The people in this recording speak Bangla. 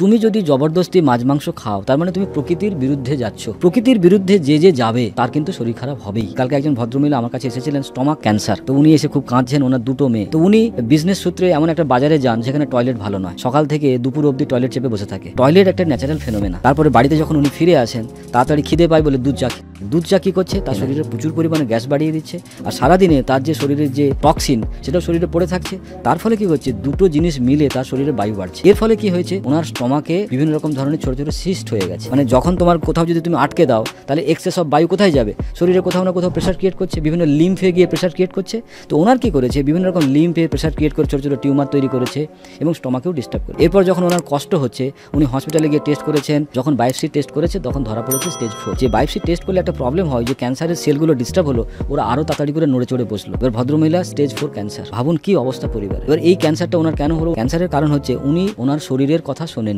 তুমি যদি জবরদস্তি মাছ মাংস খাও তার মানে তুমি প্রকৃতির বিরুদ্ধে যাচ্ছ। প্রকৃতির বিরুদ্ধে যে যাবে তার কিন্তু শরীর খারাপ হবেই। কালকে একজন ভদ্রমহিলা আমার কাছে এসেছিলেন, স্টমাক ক্যান্সার। তো উনি এসে খুব কাঁদছেন, ওনার দুটো মেয়ে। তো উনি বিজনেস সূত্রে এমন একটা বাজারে যান যেখানে টয়লেট ভালো নয়, সকাল থেকে দুপুর অবধি টয়লেট চেপে বসে থাকে। টয়লেট একটা ন্যাচারাল ফেনোমেনা। তারপরে বাড়িতে যখন উনি ফিরে আসেন তাড়াতাড়ি খিদে পায় বলে দুধ চা কি করছে, তার শরীরে প্রচুর পরিমাণে গ্যাস বাড়িয়ে দিচ্ছে। আর সারাদিনে তার যে শরীরের যে টক্সিন সেটাও শরীরে পড়ে থাকছে। তার ফলে কি হচ্ছে, দুটো জিনিস মিলে তার শরীরে বায়ু বাড়ছে। এর ফলে কি হয়েছে, ওনার স্টমাকে বিভিন্ন রকম ধরনের ছোট ছোট সিস্ট হয়ে গেছে। মানে যখন তোমার কোথাও যদি তুমি আটকে দাও তাহলে এক্সেস অফ বায়ু কোথায় যাবে, শরীরে কোথাও না কোথাও প্রেশার ক্রিয়েট করছে, বিভিন্ন লিম্ফে গিয়ে প্রেশার ক্রিয়েট করছে। তো ওনার কি করেছে, বিভিন্ন রকম লিম্ফে প্রেশার ক্রিয়েট করে ছোট ছোট টিউমার তৈরি করেছে এবং স্টমাকেও ডিস্টার্ব করে। এরপর যখন ওনার কষ্ট হচ্ছে উনি হসপিটালে গিয়ে টেস্ট করেছেন। যখন বায়োপসি টেস্ট করেছে তখন ধরা পড়েছে স্টেজ 4। যে বায়োপসি টেস্ট করলে একটা প্রবলেম হয় যে ক্যান্সারের সেলগুলো ডিস্টার্ব হলো, ওরা আরো তাড়াতাড়ি করে নড়ে চড়ে বসলো। এবার ভদ্রমহিলা স্টেজ 4 ক্যান্সার। ভাবুন কি অবস্থা পরিবার। এবার এই ক্যান্সারটা ওনার কেন হলো? ক্যান্সারের কারণ হচ্ছে উনি ওনার শরীরের কথা শোনেন।